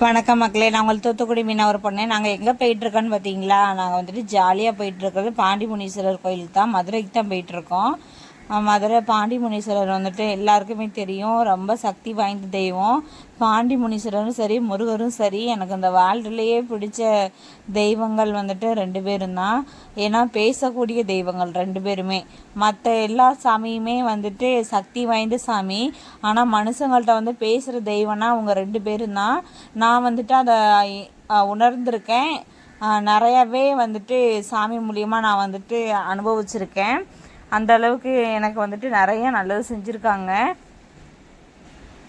வணக்கம் மக்களே, நான் உங்களுக்கு தூத்துக்குடி மீனவர் பொண்ணு. நாங்கள் எங்கே போயிட்டுருக்கோன்னு பார்த்தீங்களா, நாங்கள் வந்துட்டு ஜாலியாக போயிட்டுருக்கிறது பாண்டி முனீஸ்வரர் கோயிலுக்கு தான், மதுரைக்கு தான் போயிட்டுருக்கோம். மதுரை பாண்டி முனீஸ்வரர் வந்துட்டு எல்லாருக்குமே தெரியும், ரொம்ப சக்தி வாய்ந்த தெய்வம். பாண்டி முனீஸ்வரரும் சரி, முருகரும் சரி, எனக்கு இந்த வேர்ல்டுலேயே பிடிச்ச தெய்வங்கள் வந்துட்டு 2 பேரும் தான். ஏன்னா பேசக்கூடிய தெய்வங்கள் 2 பேருமே. மற்ற எல்லா சாமியுமே வந்துட்டு சக்தி வாய்ந்த சாமி, ஆனால் மனுஷங்கள்கிட்ட வந்து பேசுகிற தெய்வம்னா அவங்க 2 பேரும் தான். நான் வந்துட்டு அதை உணர்ந்திருக்கேன். நிறையாவே வந்துட்டு சாமி மூலியமாக நான் வந்துட்டு அனுபவிச்சிருக்கேன். அந்த அளவுக்கு எனக்கு வந்துட்டு நிறைய நல்லது செஞ்சுருக்காங்க.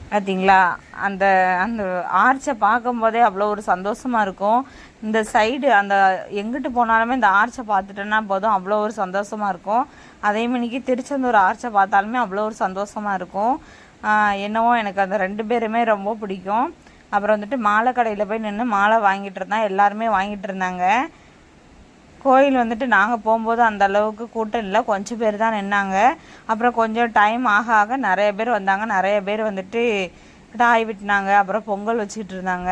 பார்த்தீங்களா, அந்த அந்த ஆர்ச்சை பார்க்கும்போதே அவ்வளோ ஒரு சந்தோஷமாக இருக்கும். இந்த சைடு அந்த எங்கிட்டு போனாலுமே இந்த ஆர்ச்சை பார்த்துட்டோன்னா போதும், அவ்வளோ ஒரு சந்தோஷமாக இருக்கும். அதே மணிக்கு திருச்செந்தூர் ஆர்ச்சை பார்த்தாலுமே அவ்வளோ ஒரு சந்தோஷமாக இருக்கும். என்னவோ எனக்கு அந்த 2 பேருமே ரொம்ப பிடிக்கும். அப்புறம் வந்துட்டு மாலை கடையில் போய் நின்று மாலை வாங்கிட்டு இருந்தேன். எல்லாருமே வாங்கிட்டு இருந்தாங்க. கோயில் வந்துட்டு நாங்கள் போகும்போது அந்த அளவுக்கு கூட்டம் இல்லை, கொஞ்சம் பேர் தான் நின்னாங்க. அப்புறம் கொஞ்சம் டைம் ஆக ஆக நிறைய பேர் வந்தாங்க. நிறைய பேர் வந்துட்டு கிடாய் விட்டுனாங்க. அப்புறம் பொங்கல் வச்சுக்கிட்டு இருந்தாங்க,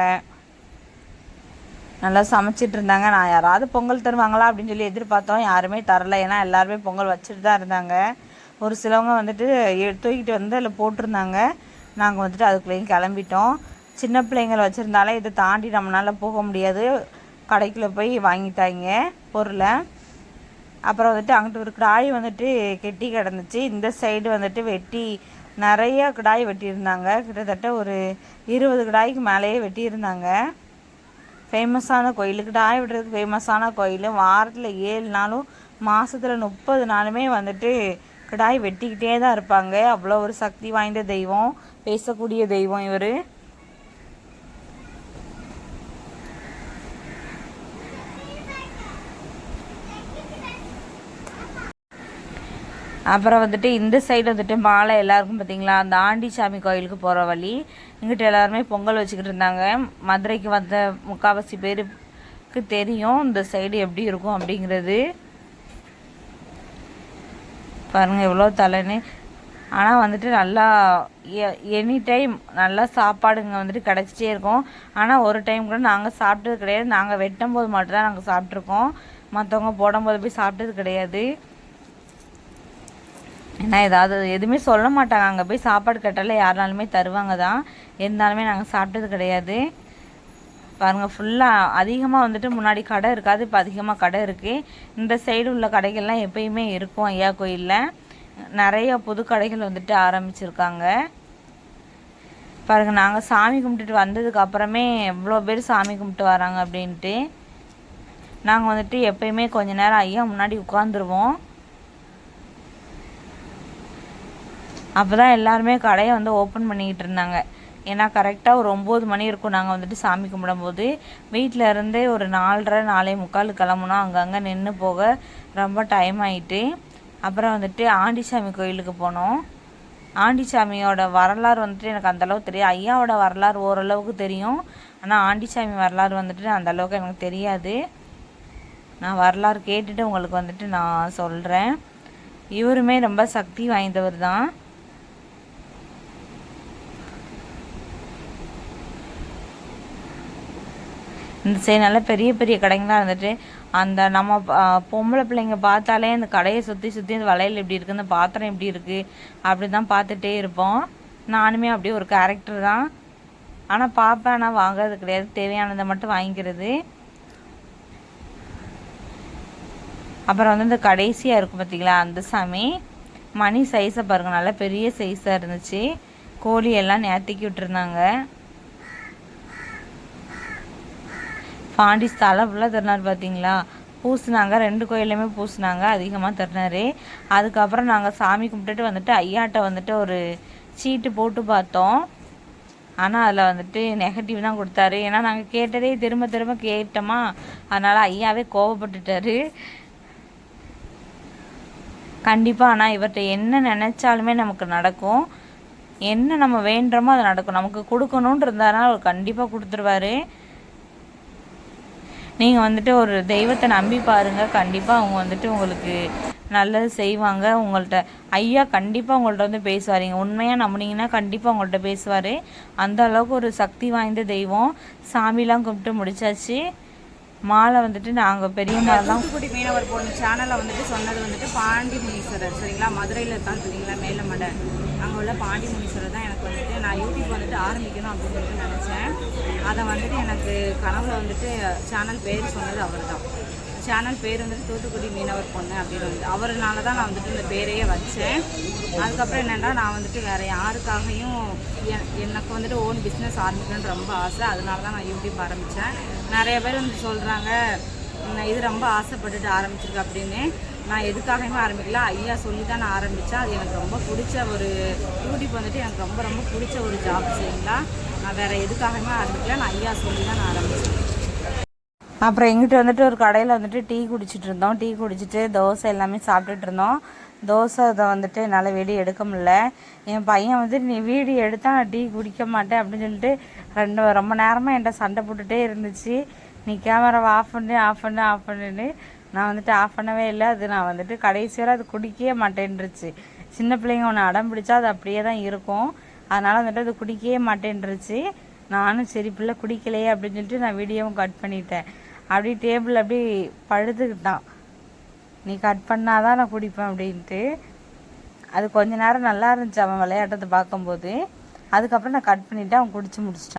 நல்லா சமைச்சிட்டு இருந்தாங்க. நான் யாராவது பொங்கல் தருவாங்களா அப்படின்னு சொல்லி எதிர்பார்த்தோம், யாருமே தரலை. ஏன்னா எல்லாருமே பொங்கல் வச்சுட்டு தான் இருந்தாங்க. ஒரு சிலவங்க வந்துட்டு தூக்கிட்டு வந்து அதில் போட்டிருந்தாங்க. நாங்கள் வந்துட்டு அதுக்குள்ளேயும் கிளம்பிட்டோம். சின்ன பிள்ளைங்கள் வச்சுருந்தாலே இதை தாண்டி நம்மளால் போக முடியாது. கடைக்குள்ளே போய் வாங்கிட்டாங்க பொருளை. அப்புறம் வந்துட்டு அங்கிட்டு ஒரு கிடாய் வந்துட்டு கெட்டி கிடந்துச்சு. இந்த சைடு வந்துட்டு வெட்டி நிறைய கிடாய் வெட்டியிருந்தாங்க. கிட்டத்தட்ட ஒரு 20 கிடாய்க்கு மேலேயே வெட்டியிருந்தாங்க. ஃபேமஸான கோயில், கிடாய் விடுறதுக்கு ஃபேமஸான கோயில். வாரத்தில் 7 நாளும் மாதத்தில் 30 நாளுமே வந்துட்டு கிடாய் வெட்டிக்கிட்டே தான் இருப்பாங்க. அவ்வளோ ஒரு சக்தி வாய்ந்த தெய்வம், பேசக்கூடிய தெய்வம் இவர். அப்புறம் வந்துட்டு இந்த சைடு வந்துட்டு மாலை எல்லாருக்கும் பார்த்தீங்களா, அந்த ஆண்டிசாமி கோயிலுக்கு போகிற வழி. இங்கிட்ட எல்லாருமே பொங்கல் வச்சுக்கிட்டு இருந்தாங்க. மதுரைக்கு வந்த முக்கால்வாசி பேருக்கு தெரியும் இந்த சைடு எப்படி இருக்கும் அப்படிங்கிறது. பாருங்கள் எவ்வளோ தலைன்னு. ஆனால் வந்துட்டு நல்லா எனி டைம் நல்லா சாப்பாடுங்க வந்துட்டு கிடச்சிட்டே இருக்கும். ஆனால் ஒரு டைம் கூட நாங்கள் சாப்பிட்டது கிடையாது. நாங்கள் வெட்டும் போது மட்டும்தான் நாங்கள் சாப்பிட்ருக்கோம், மற்றவங்க போடும்போது போய் சாப்பிட்டது கிடையாது. ஏன்னா ஏதாவது எதுவுமே சொல்ல மாட்டாங்க, அங்கே போய் சாப்பாடு கேட்டாலே யாருனாலுமே தருவாங்க தான். இருந்தாலுமே நாங்கள் சாப்பிட்டது கிடையாது. பாருங்கள் ஃபுல்லாக அதிகமாக வந்துட்டு முன்னாடி கடை இருக்காது, இப்போ அதிகமாக கடை இருக்குது. இந்த சைடு உள்ள கடைகள்லாம் எப்பயுமே இருக்கும். ஐயா கோயிலில் நிறைய புது கடைகள் வந்துட்டு ஆரம்பிச்சிருக்காங்க. பாருங்கள், நாங்கள் சாமி கும்பிட்டுட்டு வந்ததுக்கு அப்புறமே எவ்வளோ பேர் சாமி கும்பிட்டு வராங்க அப்படின்ட்டு. நாங்கள் வந்துட்டு எப்பயுமே கொஞ்ச நேரம் ஐயா முன்னாடி உட்காந்துருவோம். அப்போ தான் எல்லாருமே கடையை வந்து ஓப்பன் பண்ணிக்கிட்டு இருந்தாங்க. ஏன்னா கரெக்டாக ஒரு 9 மணி இருக்கும் நாங்கள் வந்துட்டு சாமி கும்பிடும்போது. வீட்டில் இருந்தே ஒரு 4:30 4:45 கிளம்புனோம். அங்கங்கே நின்று போக ரொம்ப டைம் ஆகிட்டு. அப்புறம் வந்துட்டு ஆண்டிசாமி கோயிலுக்கு போனோம். ஆண்டிசாமியோட வரலாறு வந்துட்டு எனக்கு அந்தளவுக்கு தெரியும். ஐயாவோட வரலாறு ஓரளவுக்கு தெரியும், ஆனால் ஆண்டிசாமி வரலாறு வந்துட்டு அந்தளவுக்கு எனக்கு தெரியாது. நான் வரலாறு கேட்டுட்டு உங்களுக்கு வந்துட்டு நான் சொல்கிறேன். இவருமே ரொம்ப சக்தி வாய்ந்தவர் தான். இந்த சைடு நல்லா பெரிய பெரிய கடைங்களாக இருந்துட்டு, அந்த நம்ம பொம்பளை பிள்ளைங்க பார்த்தாலே அந்த கடையை சுற்றி சுற்றி அந்த வளையல் எப்படி இருக்குது, அந்த பாத்திரம் எப்படி இருக்குது அப்படி தான் பார்த்துட்டே இருப்போம். நானுமே அப்படியே ஒரு கேரக்டர் தான். ஆனால் பார்ப்பேன், ஆனால் வாங்கிறது கிடையாது, தேவையானதை மட்டும் வாங்கிக்கிறது. அப்புறம் வந்து இந்த கடைசியாக இருக்கும் பார்த்தீங்களா, அந்த சாமி மணி சைஸை பாருங்கள், நல்லா பெரிய சைஸாக இருந்துச்சு. கோழியெல்லாம் நேர்த்திக்கி விட்டுருந்தாங்க. பாண்டி ஸ்தலம் ஃபுல்லாக தருனார் பார்த்தீங்களா, பூசினாங்க. 2 கோயிலையுமே பூசினாங்க, அதிகமாக தருனார். அதுக்கப்புறம் நாங்கள் சாமி கும்பிட்டுட்டு வந்துட்டு ஐயாட்ட வந்துட்டு ஒரு சீட்டு போட்டு பார்த்தோம். ஆனால் அதில் வந்துட்டு நெகட்டிவ் தான் கொடுத்தாரு. ஏன்னா நாங்கள் கேட்டதே திரும்ப திரும்ப கேட்டோமா, அதனால் ஐயாவே கோவப்பட்டுட்டார் கண்டிப்பாக. ஆனால் இவர்கிட்ட என்ன நினச்சாலுமே நமக்கு நடக்கும், என்ன நம்ம வேண்டுறோமோ அது நடக்கும். நமக்கு கொடுக்கணுன்னு இருந்தாருன்னா அவர் கண்டிப்பாக கொடுத்துருவாரு. நீங்கள் வந்துட்டு ஒரு தெய்வத்தை நம்பி பாருங்கள், கண்டிப்பாக அவங்க வந்துட்டு உங்களுக்கு நல்லது செய்வாங்க. உங்கள்கிட்ட ஐயா கண்டிப்பாக உங்கள்கிட்ட வந்து பேசுவாருங்க. உண்மையாக நம்பினீங்கன்னா கண்டிப்பாக உங்கள்கிட்ட பேசுவார். அந்த அளவுக்கு ஒரு சக்தி வாய்ந்த தெய்வம். சாமிலாம் கும்பிட்டு முடிச்சாச்சு. மாலை வந்துட்டு நாங்கள் பெரிய மாலை தான். தூத்துக்குடி மீனவர் பொண்ணு சேனலில் வந்துட்டு சொன்னது வந்துட்டு பாண்டி முனீஸ்வரர் சரிங்களா, மதுரையில் இருக்கான்னு சொன்னீங்களா மேலமடை, அங்கே உள்ள பாண்டி முனீஸ்வரர் தான் எனக்கு வந்துட்டு நான் யூடியூப் வந்துட்டு ஆரம்பிக்கணும் அப்படின்னு சொல்லிட்டு நினச்சேன். அதை வந்துட்டு எனக்கு கனவுல வந்துட்டு சேனல் பேர் சொன்னது அவர் தான். சேனல் பேர் வந்துட்டு தூத்துக்குடி மீனவர் பொண்ணு அப்படின்னு வந்து அவர்னால தான் நான் வந்துட்டு இந்த பேரையே வச்சேன். அதுக்கப்புறம் என்னென்னா நான் வந்துட்டு வேறு யாருக்காகவும் எனக்கு வந்துட்டு ஓன் பிஸ்னஸ் ஆரம்பிக்கணும்னு ரொம்ப ஆசை. அதனால தான் நான் யூடியூப் ஆரம்பித்தேன். நிறைய பேர் வந்து சொல்கிறாங்க இது ரொம்ப ஆசைப்பட்டுட்டு ஆரம்பிச்சிருக்கு அப்படின்னு. நான் எதுக்காகவுமே ஆரம்பிக்கல, ஐயா சொல்லி தான் நான் ஆரம்பித்தேன். அது எனக்கு ரொம்ப பிடிச்ச ஒரு யூடியூப் வந்துட்டு எனக்கு ரொம்ப ரொம்ப பிடிச்ச ஒரு ஜாப் சரிங்களா. நான் வேறு எதுக்காகவுமே ஆரம்பிக்கல, நான் ஐயா சொல்லி தான் நான் ஆரம்பித்தேன். அப்புறம் எங்கிட்ட வந்துட்டு ஒரு கடையில் வந்துட்டு டீ குடிச்சிட்டு இருந்தோம். டீ குடிச்சிட்டு தோசை எல்லாமே சாப்பிட்டுட்டு இருந்தோம். தோசை இதை வந்துட்டு என்னால் வீடியோ எடுக்க முடியல. என் பையன் வந்து நீ வீடியோ எடுத்தால் நான் டீ குடிக்க மாட்டேன் அப்படின்னு சொல்லிட்டு ரொம்ப நேரமாக என்கிட்ட சண்டை போட்டுகிட்டே இருந்துச்சு. நீ கேமராவை ஆஃப் பண்ணுன்னு நான் வந்துட்டு ஆஃப் பண்ணவே இல்லை. அது நான் வந்துட்டு கடைசி வரை அது குடிக்கவே மாட்டேன்ருச்சு. சின்ன பிள்ளைங்க ஒன்று அடம் பிடிச்சா அது அப்படியே தான் இருக்கும். அதனால் வந்துட்டு அது குடிக்கவே மாட்டேன்ருச்சு. நானும் சரி பிள்ளை குடிக்கலையே அப்படின்னு சொல்லிட்டு நான் வீடியோவும் கட் பண்ணிட்டேன். அப்படி டேபிள் அப்படி படுத்துக்கிட்டான், நீ கட் பண்ணாதான் நான் குடிப்பேன் அப்படின்ட்டு. அது கொஞ்ச நேரம் நல்லா இருந்துச்சு அவன் விளையாட்டத்தை பார்க்கும்போது. அதுக்கப்புறம் நான் கட் பண்ணிவிட்டு அவன் குடிச்சு முடிச்சிட்டான்.